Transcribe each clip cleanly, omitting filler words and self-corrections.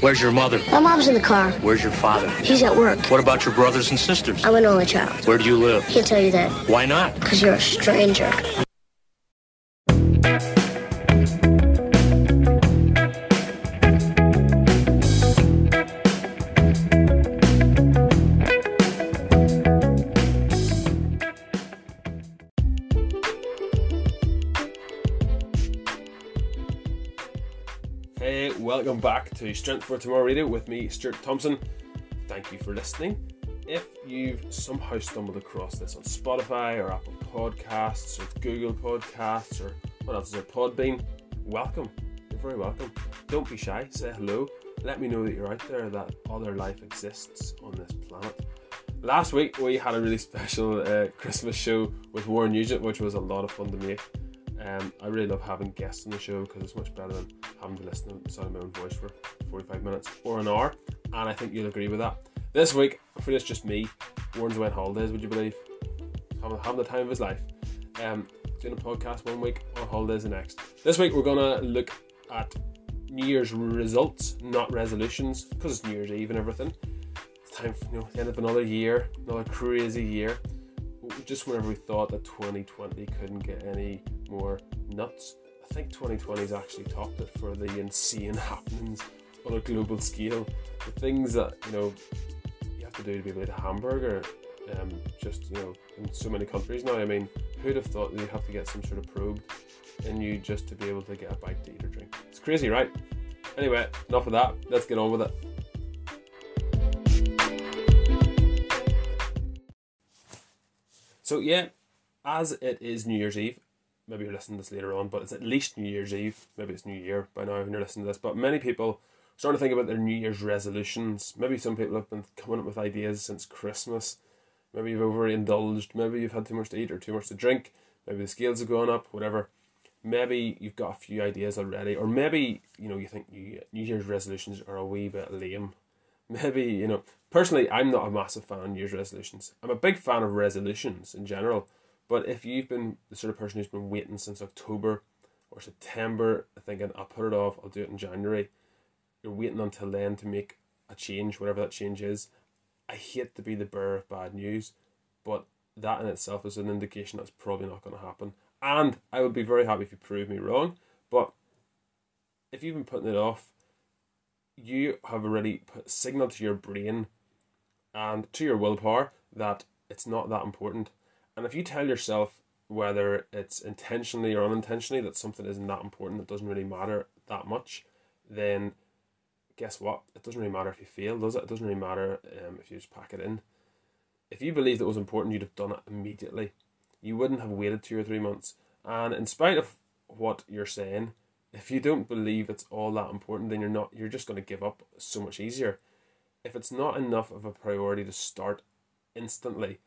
Where's your mother? My mom's in the car. Where's your father? He's at work. What about your brothers and sisters? I'm an only child. Where do you live? Can't tell you that. Why not? Because you're a stranger. Hey, welcome back to Strength for Tomorrow Radio with me, Stuart Thompson. Thank you for listening. If you've somehow stumbled across this on Spotify or Apple Podcasts or Google Podcasts or what else is there, Podbean, welcome. You're very welcome. Don't be shy, say hello. Let me know that you're out there, that other life exists on this planet. Last week we had a really special Christmas show with Youre, which was a lot of fun to make. I really love having guests on the show because it's much better than having to listen to the sound of my own voice for 45 minutes or an hour, and I think you'll agree with that. This week, for it's just me, Warren's away on holidays, would you believe? Having the time of his life. Doing a podcast one week, on holidays the next. This week we're going to look at New Year's results, not resolutions, because it's New Year's Eve and everything. It's time for the end of another year, another crazy year. Just whenever we thought that 2020 couldn't get any more nuts, I think 2020's actually topped it for the insane happenings on a global scale. The things that you have to do to be able to eat a hamburger, in so many countries now. I mean, who'd have thought that you'd have to get some sort of probe in you just to be able to get a bite to eat or drink? It's crazy, right? Anyway, enough of that. Let's get on with it. So yeah, as it is New Year's Eve, maybe you're listening to this later on, but it's at least New Year's Eve. Maybe it's New Year by now when you're listening to this. But many people are starting to think about their New Year's resolutions. Maybe some people have been coming up with ideas since Christmas. Maybe you've overindulged. Maybe you've had too much to eat or too much to drink. Maybe the scales have gone up, whatever. Maybe you've got a few ideas already. Or maybe, you think New Year's resolutions are a wee bit lame. Maybe, personally, I'm not a massive fan of New Year's resolutions. I'm a big fan of resolutions in general. But if you've been the sort of person who's been waiting since October or September, thinking, I'll put it off, I'll do it in January, you're waiting until then to make a change, whatever that change is. I hate to be the bearer of bad news, but that in itself is an indication that's probably not going to happen. And I would be very happy if you prove me wrong. But if you've been putting it off, you have already put a signal to your brain and to your willpower that it's not that important. And if you tell yourself, whether it's intentionally or unintentionally, that something isn't that important, it doesn't really matter that much, then guess what? It doesn't really matter if you fail, does it? It doesn't really matter if you just pack it in. If you believed it was important, you'd have done it immediately. You wouldn't have waited 2 or 3 months. And in spite of what you're saying, if you don't believe it's all that important, then you're just going to give up so much easier. If it's not enough of a priority to start instantly,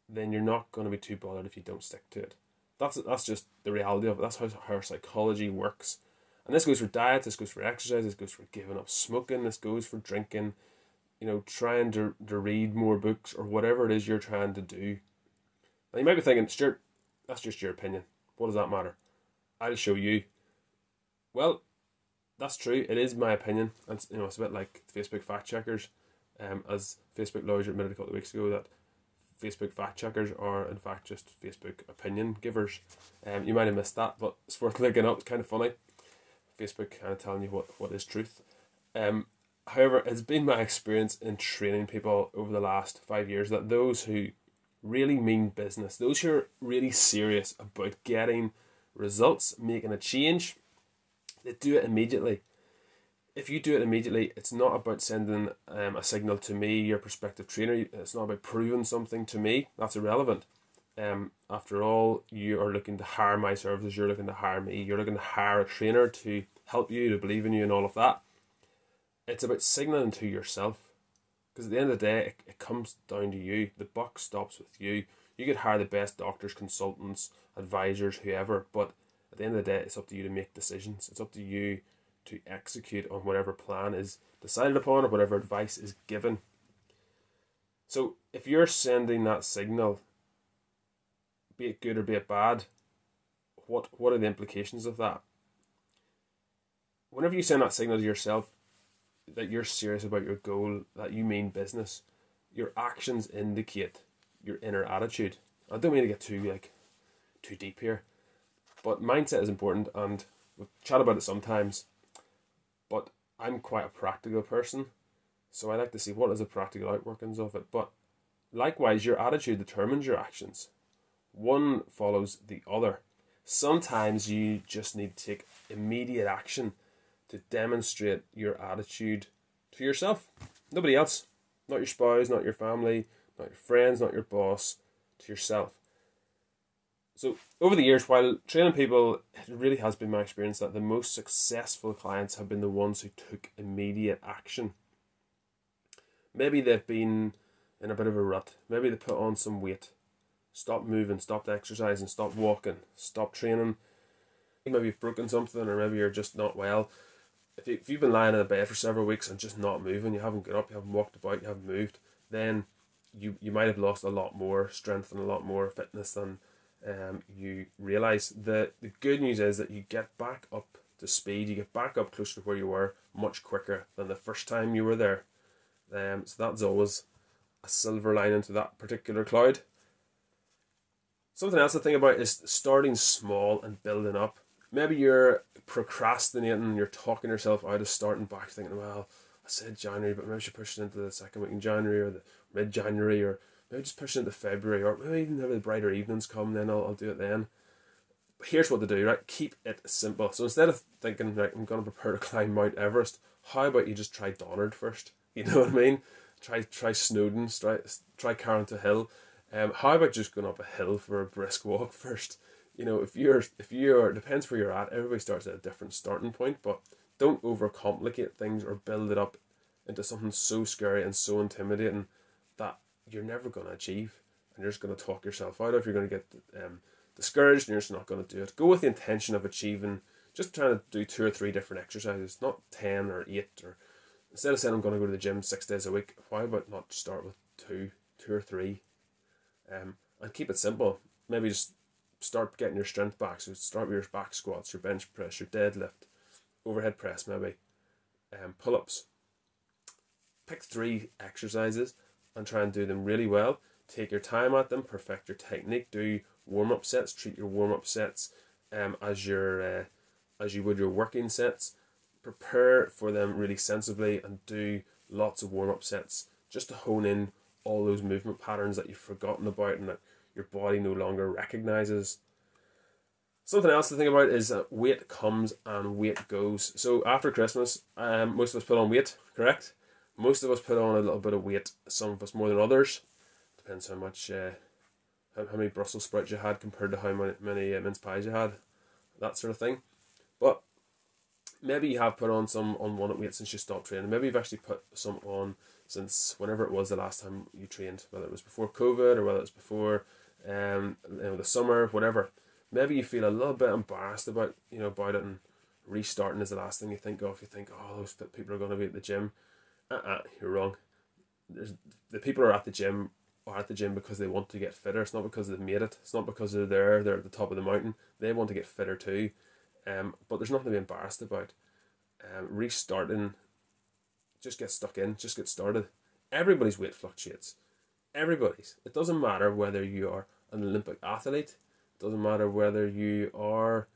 then you're not going to be too bothered if you don't stick to it. That's just the reality of it. That's how our psychology works. And this goes for diet, this goes for exercise, this goes for giving up smoking, this goes for drinking, trying to read more books or whatever it is you're trying to do. Now you might be thinking, Stuart, that's just your opinion. What does that matter? I'll show you. Well, that's true. It is my opinion. It's a bit like Facebook fact checkers. As Facebook lawyers admitted a couple of weeks ago that Facebook fact checkers are in fact just Facebook opinion givers. You might have missed that, but it's worth looking up. It's kind of funny. Facebook kind of telling you what is truth. However, it's been my experience in training people over the last 5 years that those who really mean business, those who are really serious about getting results, making a change, they do it immediately. If you do it immediately, it's not about sending a signal to me, your prospective trainer. It's not about proving something to me. That's irrelevant. After all, you are looking to hire my services. You're looking to hire me. You're looking to hire a trainer to help you, to believe in you and all of that. It's about signaling to yourself. Because at the end of the day, it comes down to you. The buck stops with you. You could hire the best doctors, consultants, advisors, whoever. But at the end of the day, it's up to you to make decisions. It's up to you to execute on whatever plan is decided upon or whatever advice is given. So if you're sending that signal, be it good or be it bad, what are the implications of that? Whenever you send that signal to yourself, that you're serious about your goal, that you mean business, your actions indicate your inner attitude. I don't mean to get too deep here, but mindset is important, and we've chat about it sometimes. But I'm quite a practical person, so I like to see what is the practical outworkings of it. But likewise, your attitude determines your actions. One follows the other. Sometimes you just need to take immediate action to demonstrate your attitude to yourself. Nobody else. Not your spouse, not your family, not your friends, not your boss. To yourself. So over the years, while training people, it really has been my experience that the most successful clients have been the ones who took immediate action. Maybe they've been in a bit of a rut. Maybe they put on some weight. Stop moving, stop exercising, stop walking, stop training. Maybe you've broken something, or maybe you're just not well. If you've been lying in a bed for several weeks and just not moving, you haven't got up, you haven't walked about, you haven't moved, then you might have lost a lot more strength and a lot more fitness than you realise. The good news is that you get back up to speed, you get back up closer to where you were much quicker than the first time you were there. So that's always a silver lining to that particular cloud. Something else to think about is starting small and building up. Maybe you're procrastinating, you're talking yourself out of starting back, thinking, well, I said January, but maybe I should push it into the second week in January or the mid-January, or maybe just push it into February, or maybe even have the brighter evenings come, then I'll do it then. But here's what to do, right? Keep it simple. So instead of thinking, right, I'm going to prepare to climb Mount Everest, how about you just try Donard first? You know what I mean? Try Snowdon, try Carrington Hill. How about just going up a hill for a brisk walk first? You know, if you're depends where you're at. Everybody starts at a different starting point, but don't overcomplicate things or build it up into something so scary and so intimidating that you're never going to achieve, and you're just going to talk yourself out of. You're going to get discouraged, and you're just not going to do it. Go with the intention of achieving. Just trying to do 2 or 3 different exercises, not 10 or 8. Or instead of saying I'm going to go to the gym 6 days a week, why about not start with 2 or 3? And keep it simple. Maybe just start getting your strength back. So start with your back squats, your bench press, your deadlift, overhead press maybe, pull-ups. Pick 3 exercises and try and do them really well. Take your time at them, perfect your technique, do warm-up sets, treat your warm-up sets as you would your working sets. Prepare for them really sensibly and do lots of warm-up sets just to hone in all those movement patterns that you've forgotten about and that your body no longer recognizes. Something else to think about is that weight comes and weight goes. So after Christmas, most of us put on weight, correct? Most of us put on a little bit of weight, some of us more than others. Depends how much, how many Brussels sprouts you had compared to how many mince pies you had, that sort of thing. But maybe you have put on some unwanted weight since you stopped training. Maybe you've actually put some on since whenever it was the last time you trained, whether it was before COVID or whether it was before the summer, whatever. Maybe you feel a little bit embarrassed about it, and restarting is the last thing you think of. You think, oh, those fit people are going to be at the gym. You're wrong. The people who are at the gym because they want to get fitter. It's not because they've made it. It's not because they're at the top of the mountain. They want to get fitter too. But there's nothing to be embarrassed about. Restarting, just get stuck in, just get started. Everybody's weight fluctuates. Everybody's. It doesn't matter whether you are an Olympic athlete. It doesn't matter whether you are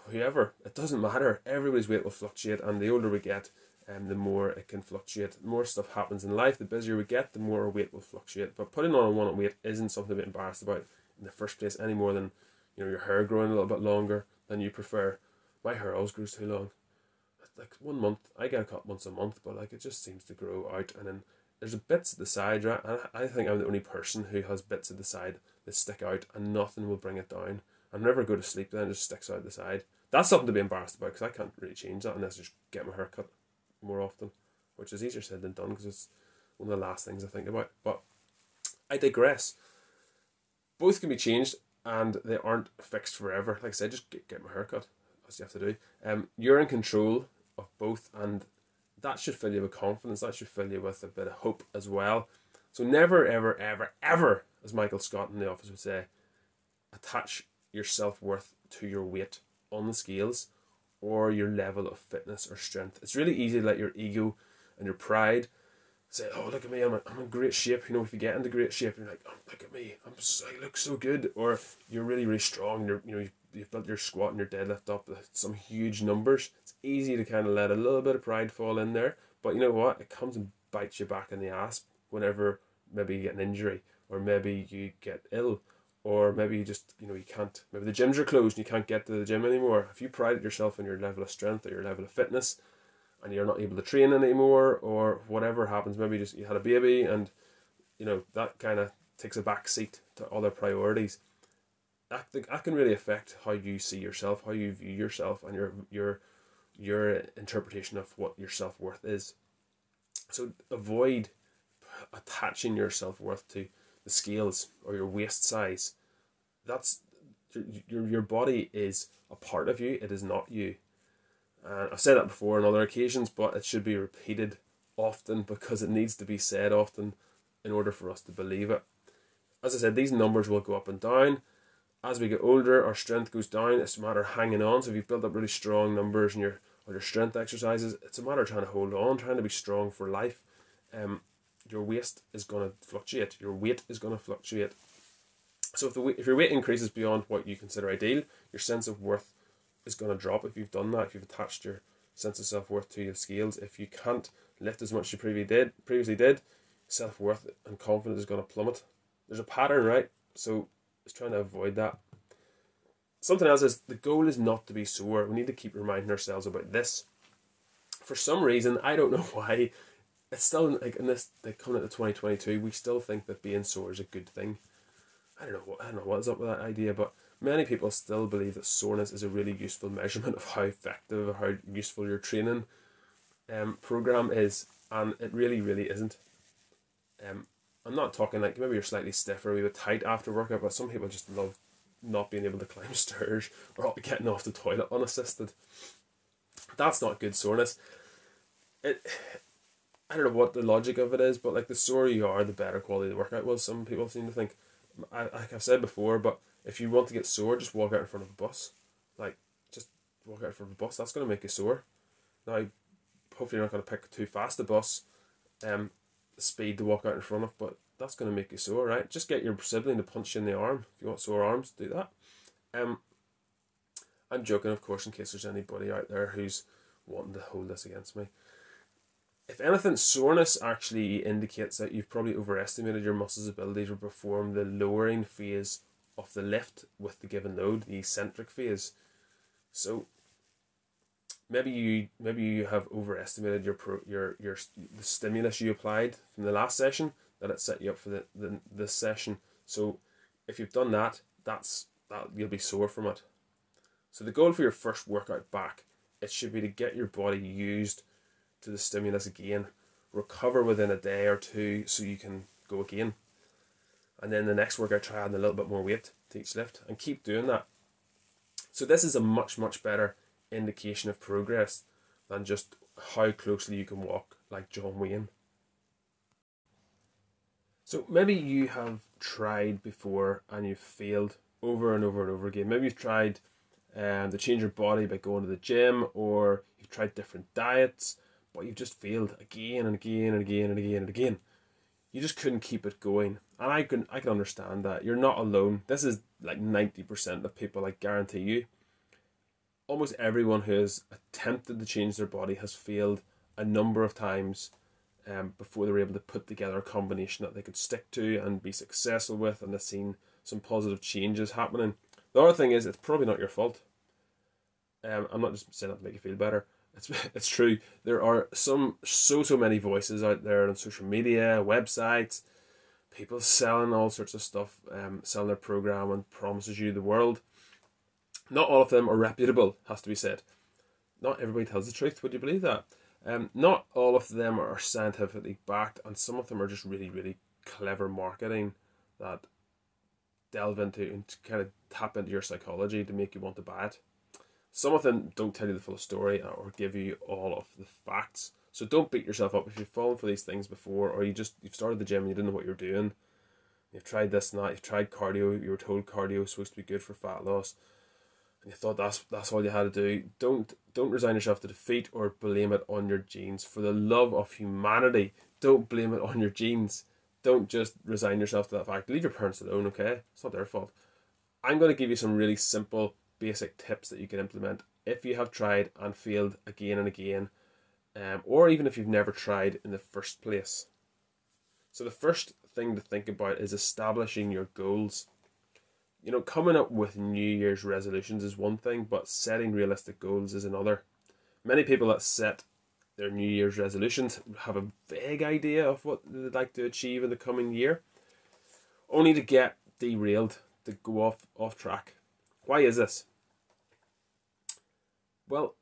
whoever. It doesn't matter. Everybody's weight will fluctuate, and the older we get, the more it can fluctuate. The more stuff happens in life, the busier we get, the more our weight will fluctuate. But putting on a one weight isn't something to be embarrassed about in the first place, any more than your hair growing a little bit longer than you prefer. My hair always grows too long. Like 1 month, I get a cut once a month, but it just seems to grow out, and then there's bits at the side, right? And I think I'm the only person who has bits at the side that stick out, and nothing will bring it down. I never go to sleep, then it just sticks out the side. That's something to be embarrassed about, because I can't really change that unless I just get my hair cut more often, which is easier said than done, because it's one of the last things I think about. But I digress. Both can be changed, and they aren't fixed forever. Like I said, just get my hair cut. That's what you have to do. You're in control of both, and that should fill you with confidence. That should fill you with a bit of hope as well. So never, ever, ever, ever, as Michael Scott in The Office would say, attach your self-worth to your weight on the scales. or your level of fitness or strength. It's really easy to let your ego and your pride say, oh, look at me, I'm in great shape. You know, if you get into great shape, you're like, oh, look at me, I look so good. Or you're really, really strong, and you've built your squat and your deadlift up to some huge numbers. It's easy to kind of let a little bit of pride fall in there. But you know what? It comes and bites you back in the ass whenever maybe you get an injury, or maybe you get ill, or maybe you just, you can't, maybe the gyms are closed and you can't get to the gym anymore. If you prided yourself on your level of strength or your level of fitness, and you're not able to train anymore, or whatever happens, maybe just you had a baby, and that kind of takes a back seat to other priorities. That can really affect how you see yourself, how you view yourself, and your interpretation of what your self-worth is. So avoid attaching your self-worth to the scales or your waist size. That's your body is a part of you. It is not you. And I've said that before on other occasions, but it should be repeated often, because it needs to be said often in order for us to believe it. As I said, these numbers will go up and down. As we get older, our strength goes down. It's a matter of hanging on. So if you've built up really strong numbers in your strength exercises, it's a matter of trying to hold on, trying to be strong for life. Your waist is going to fluctuate. Your weight is going to fluctuate. So if your weight increases beyond what you consider ideal, your sense of worth is going to drop. If you've done that, if you've attached your sense of self-worth to your scales, if you can't lift as much as you previously did, self-worth and confidence is going to plummet. There's a pattern, right? So it's trying to avoid that. Something else is, the goal is not to be sore. We need to keep reminding ourselves about this. For some reason, I don't know why, it's still like in this, like coming into 2022, we still think that being sore is a good thing. I don't know what is up with that idea, but many people still believe that soreness is a really useful measurement of how effective or how useful your training program is, and it really, really isn't. I'm not talking like maybe you're slightly stiff or a wee bit tight after workout, but some people just love not being able to climb stairs or getting off the toilet unassisted. That's not good soreness. I don't know what the logic of it is, but like the sore you are, the better quality of the workout was. Some people seem to think. Like I've said before, but if you want to get sore, just walk out in front of a bus. Like, just walk out in front of a bus. That's going to make you sore. Now, hopefully you're not going to pick too fast a bus, the speed to walk out in front of, but that's going to make you sore, right? Just get your sibling to punch you in the arm. If you want sore arms, do that. I'm joking, of course, in case there's anybody out there who's wanting to hold this against me. If anything, soreness actually indicates that you've probably overestimated your muscles' ability to perform the lowering phase of the lift with the given load, the eccentric phase. So maybe you have overestimated the stimulus you applied from the last session, that it set you up for this session. So if you've done that, that you'll be sore from it. So the goal for your first workout back, it should be to get your body used to the stimulus again, recover within a day or two so you can go again. And then the next workout, try adding a little bit more weight to each lift and keep doing that. So this is a much, much better indication of progress than just how closely you can walk like John Wayne. So maybe you have tried before and you've failed over and over and over again. Maybe you've tried to change your body by going to the gym, or you've tried different diets, but you've just failed again and again and again and again and again. You just couldn't keep it going. And I can understand that. You're not alone. This is like 90% of people, I guarantee you. Almost everyone who has attempted to change their body has failed a number of times before they were able to put together a combination that they could stick to and be successful with, and they've seen some positive changes happening. The other thing is, it's probably not your fault. I'm not just saying that to make you feel better. It's true. There are so many voices out there on social media, websites, people selling all sorts of stuff, selling their program and promises you the world. Not all of them are reputable, has to be said. Not everybody tells the truth. Would you believe that? Not all of them are scientifically backed, and some of them are just really, really clever marketing that delve into and kind of tap into your psychology to make you want to buy it. Some of them don't tell you the full story or give you all of the facts. So don't beat yourself up if you've fallen for these things before, or you've started the gym and you didn't know what you're doing. You've tried this and that, you've tried cardio, you were told cardio is supposed to be good for fat loss. and you thought that's all you had to do. Don't resign yourself to defeat or blame it on your genes. For the love of humanity, don't blame it on your genes. Don't just resign yourself to that fact. Leave your parents alone, okay? It's not their fault. I'm going to give you some really simple, basic tips that you can implement if you have tried and failed again and again, or even if you've never tried in the first place. So the first thing to think about is establishing your goals. You know, coming up with New Year's resolutions is one thing, but setting realistic goals is another. Many people that set their New Year's resolutions have a vague idea of what they'd like to achieve in the coming year, only to get derailed, to go off track. Why is this? Well,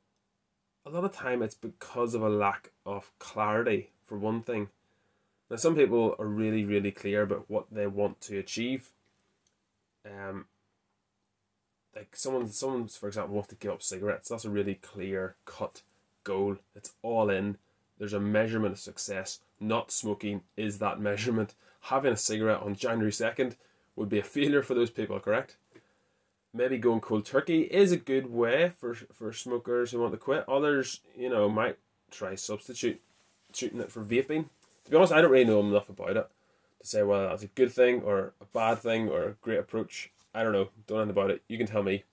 a lot of time it's because of a lack of clarity, for one thing. Now, some people are really, really clear about what they want to achieve. Like someone, for example, wants to give up cigarettes. That's a really clear cut goal. It's all in. There's a measurement of success. Not smoking is that measurement. Having a cigarette on January 2nd would be a failure for those people, correct? Maybe going cold turkey is a good way for smokers who want to quit. Others, might try shooting it for vaping. To be honest, I don't really know enough about it to say whether that's a good thing or a bad thing or a great approach. I don't know. Don't know about it. You can tell me.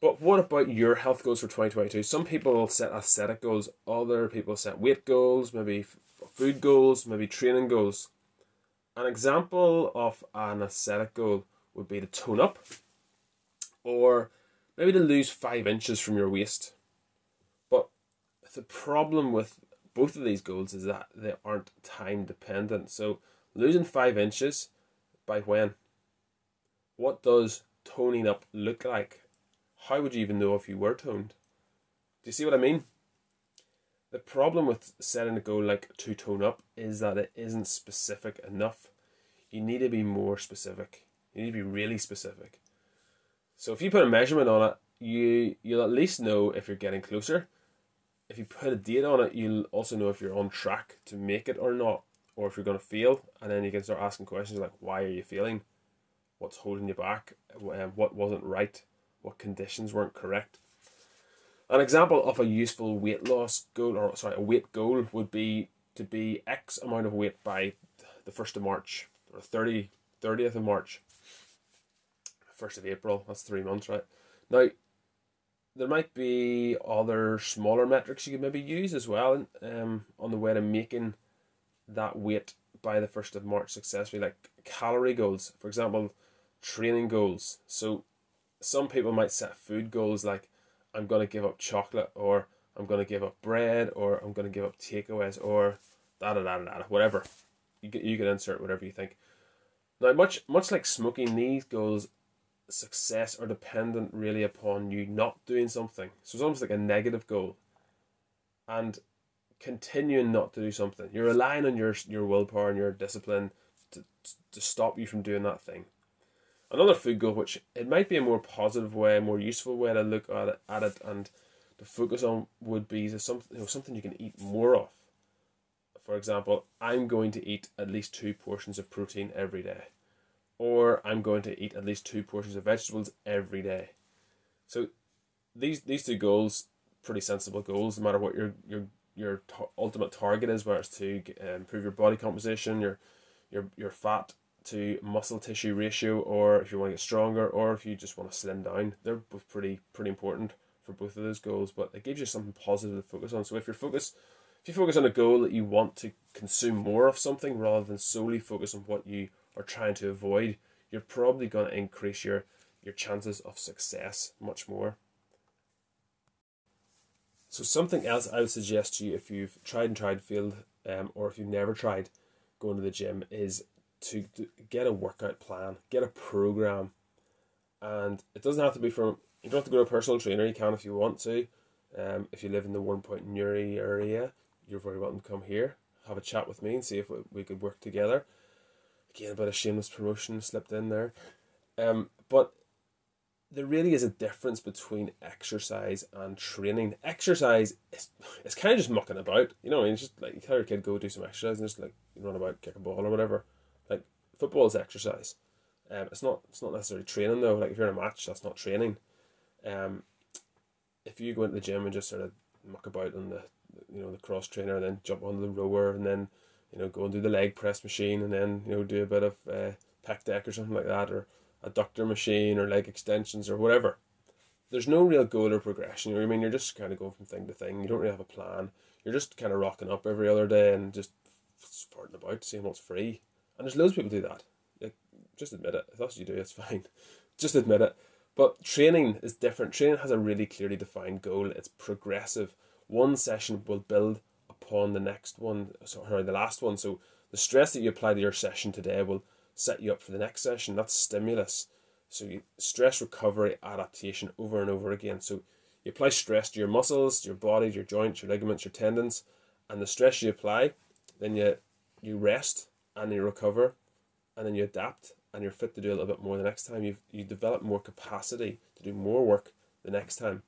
But what about your health goals for 2022? Some people set aesthetic goals. Other people set weight goals, maybe food goals, maybe training goals. An example of an aesthetic goal would be to tone up, or maybe to lose 5 inches from your waist. But the problem with both of these goals is that they aren't time dependent. So losing 5 inches, by when? What does toning up look like? How would you even know if you were toned? Do you see what I mean? The problem with setting a goal like to tone up is that it isn't specific enough. You need to be more specific. You need to be really specific. So if you put a measurement on it, you'll at least know if you're getting closer. If you put a date on it, you'll also know if you're on track to make it or not, or if you're going to fail. And then you can start asking questions like, why are you failing? What's holding you back? What wasn't right? What conditions weren't correct? An example of a useful weight loss goal, a weight goal would be to be X amount of weight by the 1st of March, or 30th of March, 1st of April. That's 3 months, right? Now, there might be other smaller metrics you could maybe use as well on the way to making that weight by the 1st of March successfully, like calorie goals, for example, training goals. So some people might set food goals like, I'm going to give up chocolate, or I'm going to give up bread, or I'm going to give up takeaways, or whatever. You can insert whatever you think. Now, much like smoking, these goals, success, are dependent really upon you not doing something. So it's almost like a negative goal. And continuing not to do something. You're relying on your willpower and your discipline to stop you from doing that thing. Another food goal, which it might be a more positive way, a more useful way to look at it and to focus on, would be something you can eat more of. For example, I'm going to eat at least 2 portions of protein every day, or I'm going to eat at least 2 portions of vegetables every day. So these 2 goals, pretty sensible goals, no matter what your ultimate target is, whether it's to improve your body composition, your fat to muscle tissue ratio, or if you want to get stronger, or if you just want to slim down. They're both pretty important for both of those goals, but it gives you something positive to focus on. So if you focus on a goal that you want to consume more of something rather than solely focus on what you are trying to avoid, you're probably going to increase your chances of success much more. So something else I would suggest to you, if you've tried and failed, or if you've never tried going to the gym, is to get a workout plan, get a program. And it doesn't have to be you don't have to go to a personal trainer. You can if you want to. If you live in the Youre area, you're very welcome to come here, have a chat with me and see if we could work together. Again, a bit of shameless promotion slipped in there. But there really is a difference between exercise and training. Exercise is kind of just mucking about. It's just like you tell your kid, go do some exercise, and just like you run about, kick a ball or whatever. Like football is exercise. It's not necessarily training though. Like if you're in a match, that's not training. Um, if you go into the gym and just sort of muck about on the cross trainer, and then jump on the rower, and then go and do the leg press machine, and then do a bit of pec deck or something like that, or adductor machine or leg extensions or whatever. There's no real goal or progression. You know what I mean? You're just kind of going from thing to thing. You don't really have a plan. You're just kind of rocking up every other day and just farting about, seeing what's free. And there's loads of people do that. Like, just admit it. If that's what you do, it's fine. Just admit it. But training is different. Training has a really clearly defined goal. It's progressive. One session will build upon the next one, sorry, the last one. So the stress that you apply to your session today will set you up for the next session. That's stimulus. So stress recovery adaptation over and over again. So you apply stress to your muscles, your body, your joints, your ligaments, your tendons, and the stress you apply, then you rest and you recover, and then you adapt and you're fit to do a little bit more the next time. You develop more capacity to do more work the next time.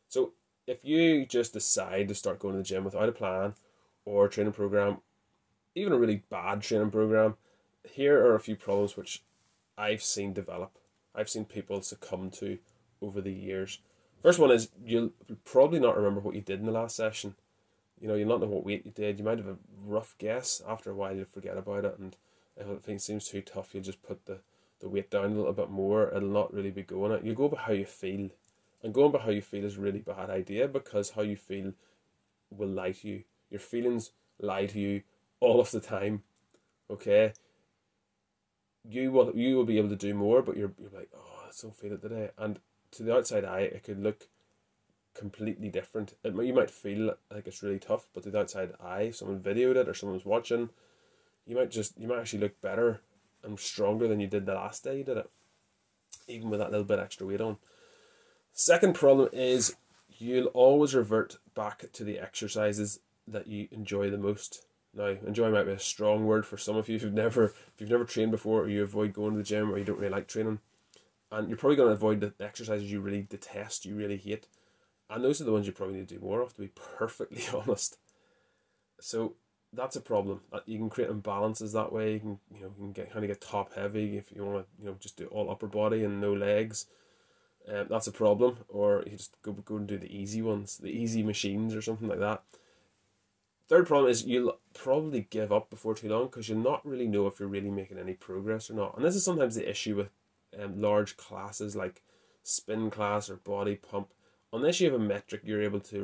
So if you just decide to start going to the gym without a plan or a training program, even a really bad training program, here are a few problems which I've seen develop. I've seen people succumb to over the years. First one is you'll probably not remember what you did in the last session. You'll not know what weight you did. You might have a rough guess. After a while, you'll forget about it, and if it seems too tough, you'll just put the weight down a little bit more. It'll not really be going it. You go by how you feel, and going by how you feel is a really bad idea, because how you feel will lie to you. Your feelings lie to you all of the time. Okay. You will be able to do more, but you're like, oh, I don't feel it today. And to the outside eye, it could look completely different. You might feel like it's really tough, but to the outside eye, if someone videoed it or someone's watching, you might actually look better and stronger than you did the last day you did it, even with that little bit extra weight on. Second problem is you'll always revert back to the exercises that you enjoy the most. Now, enjoy might be a strong word for some of you if you've never trained before, or you avoid going to the gym, or you don't really like training. And you're probably going to avoid the exercises you really detest, you really hate. And those are the ones you probably need to do more of, to be perfectly honest. So that's a problem. You can create imbalances that way. You can get top heavy if you want to just do all upper body and no legs. That's a problem. Or you just go and do the easy ones, the easy machines or something like that. Third problem is you'll probably give up before too long, because you'll not really know if you're really making any progress or not. And this is sometimes the issue with large classes like spin class or body pump. Unless you have a metric you're able to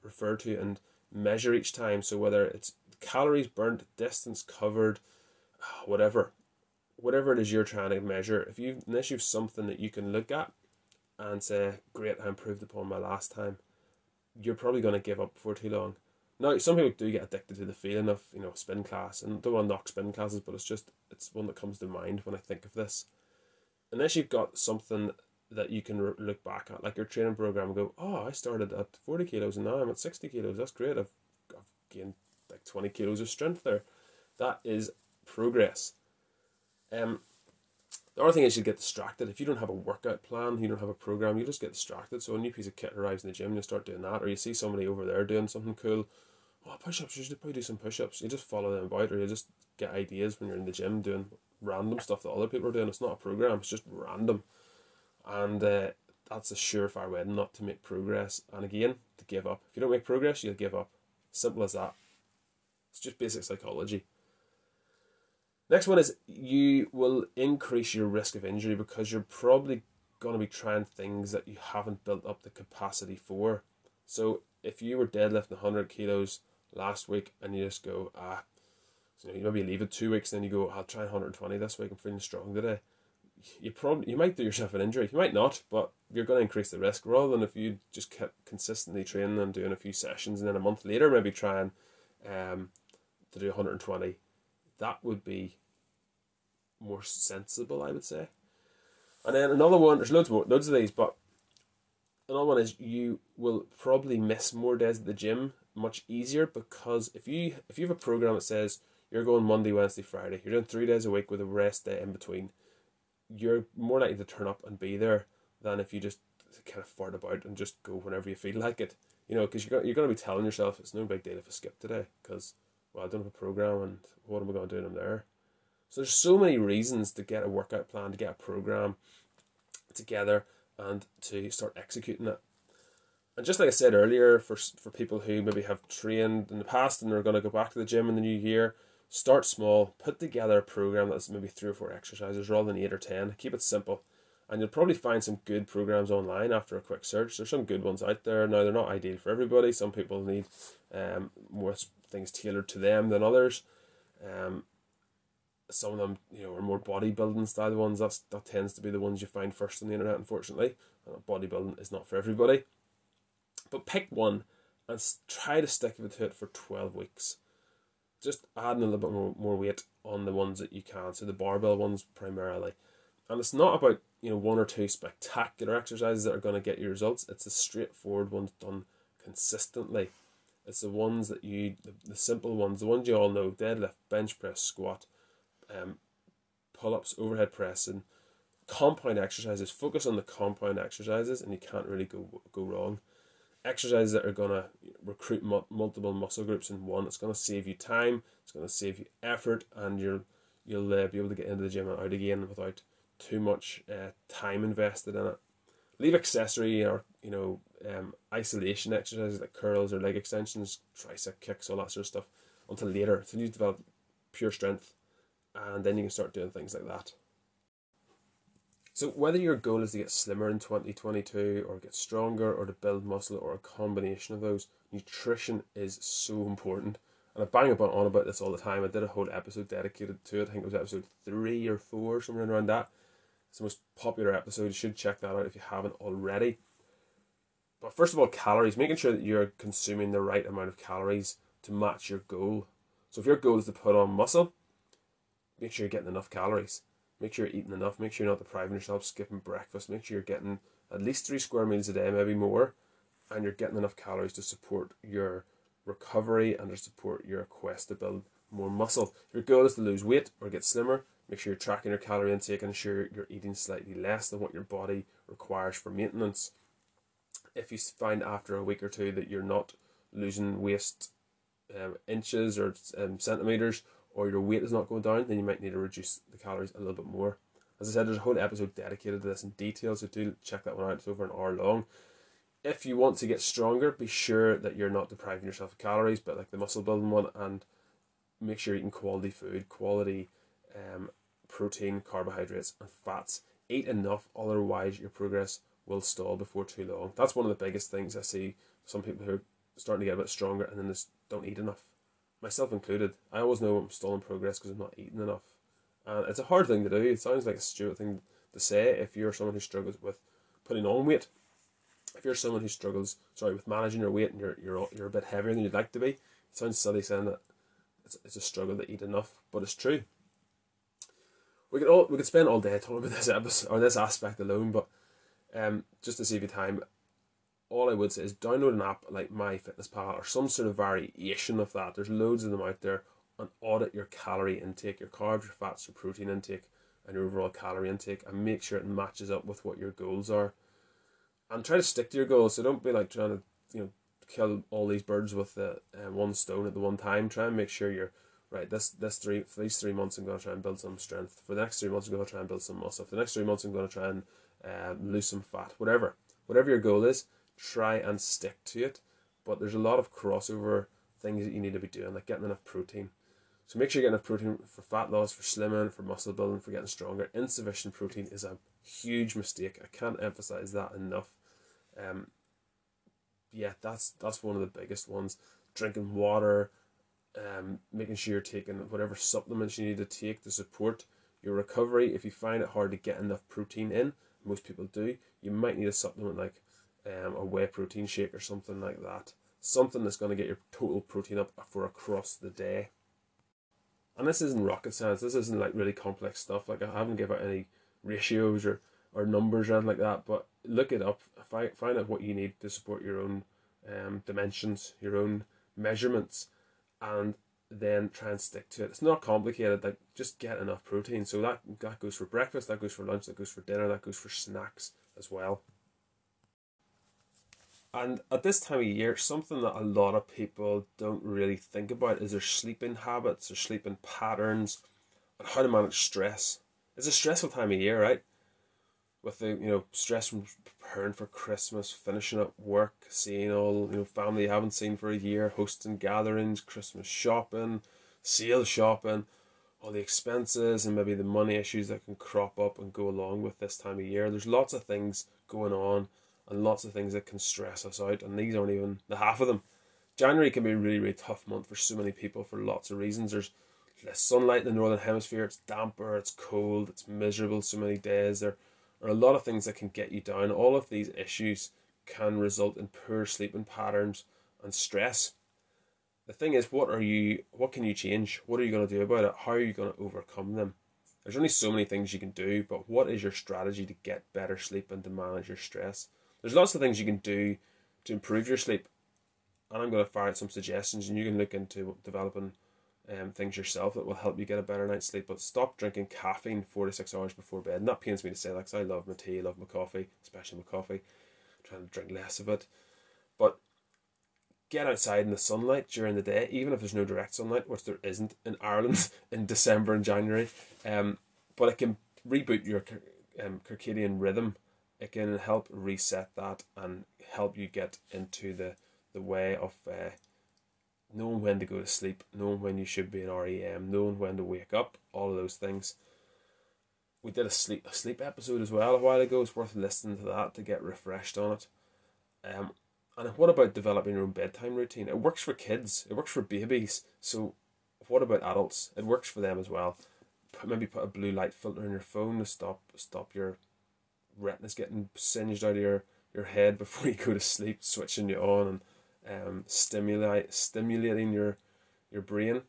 refer to and measure each time, so whether it's calories burnt, distance covered, whatever it is you're trying to measure, unless you have something that you can look at and say, great, I improved upon my last time, you're probably going to give up before too long. Now, some people do get addicted to the feeling of, spin class, and I don't want to knock spin classes, but it's one that comes to mind when I think of this. Unless you've got something that you can look back at, like your training program, and go, oh, I started at 40 kilos and now I'm at 60 kilos. That's great. I've gained like 20 kilos of strength there. That is progress. The other thing is you get distracted. If you don't have a workout plan, you don't have a program, you just get distracted. So a new piece of kit arrives in the gym, you start doing that, or you see somebody over there doing something cool. Oh, push-ups, you should probably do some push-ups. You just follow them about, or you just get ideas when you're in the gym doing random stuff that other people are doing. It's not a program, it's just random. And that's a surefire way not to make progress. And again, to give up. If you don't make progress, you'll give up. Simple as that. It's just basic psychology. Next one is you will increase your risk of injury, because you're probably going to be trying things that you haven't built up the capacity for. So if you were deadlifting 100 kilos last week and you just go, you maybe leave it 2 weeks, and then you go, I'll try 120 this week, I'm feeling strong today. You might do yourself an injury. You might not, but you're going to increase the risk, rather than if you just kept consistently training and doing a few sessions, and then a month later maybe trying to do 120. That would be more sensible, I would say. And then another one, there's loads of these, but another one is you will probably miss more days at the gym much easier, because if you have a program that says you're going Monday, Wednesday, Friday, you're doing 3 days a week with a rest day in between, you're more likely to turn up and be there than if you just kind of fart about and just go whenever you feel like it. Because you're going to be telling yourself it's no big deal if I skip today, because, well, I don't have a program, and what am I going to do when I'm there? So there's so many reasons to get a workout plan, to get a program together and to start executing it. And just like I said earlier, for people who maybe have trained in the past and they're going to go back to the gym in the new year, start small, put together a program that's maybe 3 or 4 exercises rather than 8 or 10. Keep it simple. And you'll probably find some good programs online after a quick search. There's some good ones out there. Now, they're not ideal for everybody. Some people need more things tailored to them than others. Some of them, are more bodybuilding style ones. That tends to be the ones you find first on the internet, unfortunately. Bodybuilding is not for everybody. But pick one and try to stick to it for 12 weeks. Just adding a little bit more weight on the ones that you can. So the barbell ones primarily. And it's not about 1 or 2 spectacular exercises that are going to get you results. It's the straightforward ones done consistently. It's the ones that the simple ones, the ones you all know: deadlift, bench press, squat, pull-ups, overhead pressing, compound exercises. Focus on the compound exercises, and you can't really go wrong. Exercises that are going to recruit multiple muscle groups in one. It's going to save you time. It's going to save you effort, and you'll be able to get into the gym and out again without too much time invested in it. Leave accessory or isolation exercises like curls or leg extensions, tricep kicks, all that sort of stuff until later, until you develop pure strength, and then you can start doing things like that. So whether your goal is to get slimmer in 2022 or get stronger or to build muscle or a combination of those, nutrition is so important. And I bang on about this all the time. I did a whole episode dedicated to it. I think it was episode 3 or 4, somewhere around that. It's the most popular episode. You should check that out if you haven't already. But first of all, calories. Making sure that you're consuming the right amount of calories to match your goal. So if your goal is to put on muscle, make sure you're getting enough calories. Make sure you're eating enough. Make sure you're not depriving yourself, skipping breakfast. Make sure you're getting at least 3 square meals a day, maybe more. And you're getting enough calories to support your recovery and to support your quest to build more muscle. If your goal is to lose weight or get slimmer, make sure you're tracking your calorie intake and ensure you're eating slightly less than what your body requires for maintenance. If you find after a week or 2 that you're not losing waist inches or centimeters, or your weight is not going down, then you might need to reduce the calories a little bit more. As I said, there's a whole episode dedicated to this in detail, so do check that one out. It's over an hour long. If you want to get stronger, be sure that you're not depriving yourself of calories, but like the muscle building one, and make sure you're eating quality food, quality protein, carbohydrates, and fats. Eat enough, otherwise your progress will stall before too long. That's one of the biggest things I see. Some people who are starting to get a bit stronger and then just don't eat enough. Myself included. I always know I'm stalling progress because I'm not eating enough. And it's a hard thing to do. It sounds like a stupid thing to say if you're someone who struggles with putting on weight. If you're someone who struggles, with managing your weight and you're a bit heavier than you'd like to be, it sounds silly saying that it's a struggle to eat enough, but it's true. We could spend all day talking about this episode or this aspect alone, but just to save you time, all I would say is download an app like MyFitnessPal or some sort of variation of that. There's loads of them out there, and audit your calorie intake, your carbs, your fats, your protein intake, and your overall calorie intake, and make sure it matches up with what your goals are. And try to stick to your goals. So don't be like trying to kill all these birds with one stone at the one time. Try and make sure you're right. For these 3 months I'm going to try and build some strength. For the next 3 months I'm going to try and build some muscle. For the next 3 months I'm going to try and lose some fat. Whatever your goal is, try and stick to it. But there's a lot of crossover things that you need to be doing, like getting enough protein. So make sure you get enough protein for fat loss, for slimming, for muscle building, for getting stronger. Insufficient protein is a huge mistake. I can't emphasize that enough. That's one of the biggest ones. Drinking water, making sure you're taking whatever supplements you need to take to support your recovery. If you find it hard to get enough protein in, most people do, you might need a supplement like a whey protein shake or something like that. Something that's going to get your total protein up for across the day. And this isn't rocket science. This isn't like really complex stuff. Like, I haven't given out any ratios or numbers or anything like that, but look it up, find out what you need to support your own dimensions, your own measurements, and then try and stick to it. It's not complicated. Like, just get enough protein. So that goes for breakfast, that goes for lunch, that goes for dinner, that goes for snacks as well. And at this time of year, something that a lot of people don't really think about is their sleeping habits, their sleeping patterns. and how to manage stress. It's a stressful time of year, right? With the stress from preparing for Christmas, finishing up work, seeing all family you haven't seen for a year, hosting gatherings, Christmas shopping, sale shopping, all the expenses and maybe the money issues that can crop up and go along with this time of year. There's lots of things going on and lots of things that can stress us out, and these aren't even the half of them. January can be a really, really tough month for so many people for lots of reasons. There's less sunlight in the northern hemisphere, it's damper, it's cold, it's miserable so many days. There are a lot of things that can get you down. All of these issues can result in poor sleeping patterns and stress. The thing is, what can you change? What are you going to do about it? How are you going to overcome them? There's only so many things you can do, but what is your strategy to get better sleep and to manage your stress? There's lots of things you can do to improve your sleep, and I'm going to fire out some suggestions, and you can look into developing things yourself that will help you get a better night's sleep. But stop drinking caffeine 4 to 6 hours before bed. And that pains me to say, like, 'cause I love my tea, love my coffee, especially my coffee. I'm trying to drink less of it. But get outside in the sunlight during the day, even if there's no direct sunlight, which there isn't in Ireland in December and January. But it can reboot your circadian rhythm. It can help reset that and help you get into the way of knowing when to go to sleep, knowing when you should be in REM, knowing when to wake up, all of those things. We did a sleep episode as well a while ago. It's worth listening to that to get refreshed on it. And what about developing your own bedtime routine? It works for kids, it works for babies. So what about adults? It works for them as well. Maybe put a blue light filter in your phone to stop your retinas getting singed out of your head before you go to sleep, switching you on and stimulating your brain.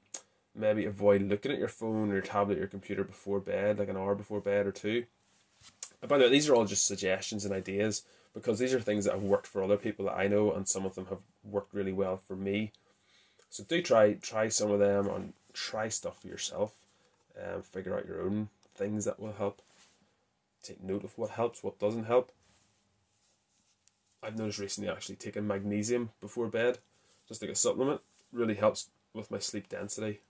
Maybe avoid looking at your phone or your tablet or your computer before bed, like an hour before bed or two. And by the way, these are all just suggestions and ideas, because these are things that have worked for other people that I know, and some of them have worked really well for me. So do try some of them, and try stuff for yourself. Figure out your own things that will help. Take note of what helps, what doesn't help. I've noticed recently actually taking magnesium before bed, just like a supplement, really helps with my sleep density.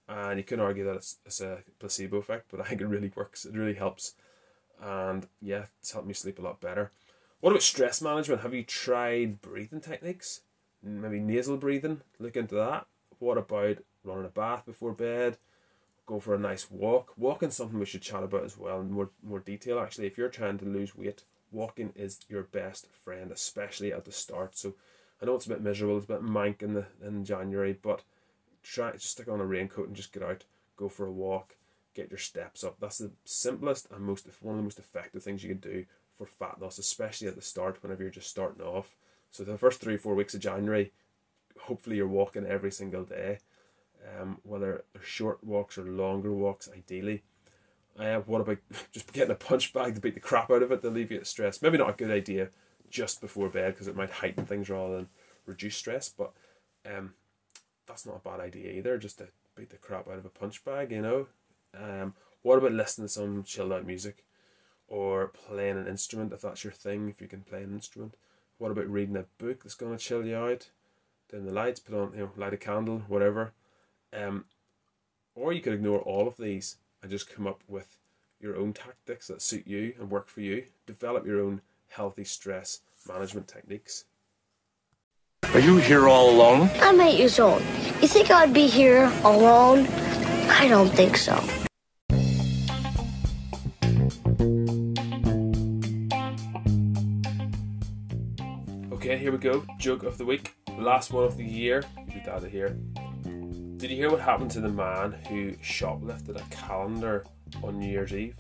And you can argue that it's a placebo effect, but I think it really works. It really helps. And yeah, it's helped me sleep a lot better. What about stress management? Have you tried breathing techniques? Maybe nasal breathing? Look into that. What about running a bath before bed? Go for a nice walk. Walking's something we should chat about as well in more detail, actually. If you're trying to lose weight, walking is your best friend, especially at the start. So I know it's a bit miserable, it's a bit mank in January, but just stick on a raincoat and just get out, go for a walk, get your steps up. That's the simplest and one of the most effective things you can do for fat loss, especially at the start whenever you're just starting off. So the first 3-4 weeks of January, hopefully you're walking every single day, whether they're short walks or longer walks, ideally. What about just getting a punch bag to beat the crap out of it to alleviate stress? Maybe not a good idea just before bed, because it might heighten things rather than reduce stress, but that's not a bad idea either, just to beat the crap out of a punch bag, What about listening to some chilled out music, or playing an instrument if that's your thing, if you can play an instrument? What about reading a book that's going to chill you out? Dim the lights, put on, light a candle, whatever. Or you could ignore all of these and just come up with your own tactics that suit you and work for you. Develop your own healthy stress management techniques. Are you here all alone? I'm 8 years old. You think I'd be here alone? I don't think so. Okay, here we go. Joke of the week. Last one of the year. You'd be glad to hear. Did you hear what happened to the man who shoplifted a calendar on New Year's Eve?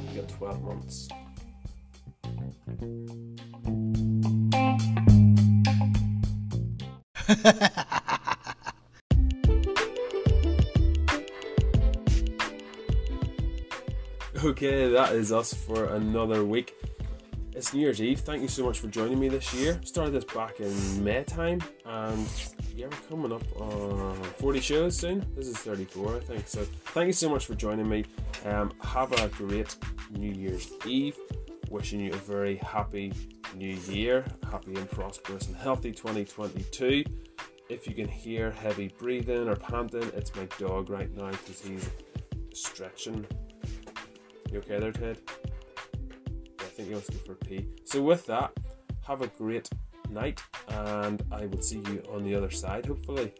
He got 12 months. Okay, that is us for another week. It's New Year's Eve. Thank you so much for joining me this year. Started this back in May time, and yeah, we're coming up on 40 shows soon. This is 34, I think. So thank you so much for joining me. Have a great New Year's Eve. Wishing you a very happy new year, happy and prosperous and healthy 2022. if you can hear heavy breathing or panting, it's my dog right now because he's stretching. You okay there, Ted? I think he wants to go for a pee. So with that, have a great night, and I will see you on the other side, hopefully.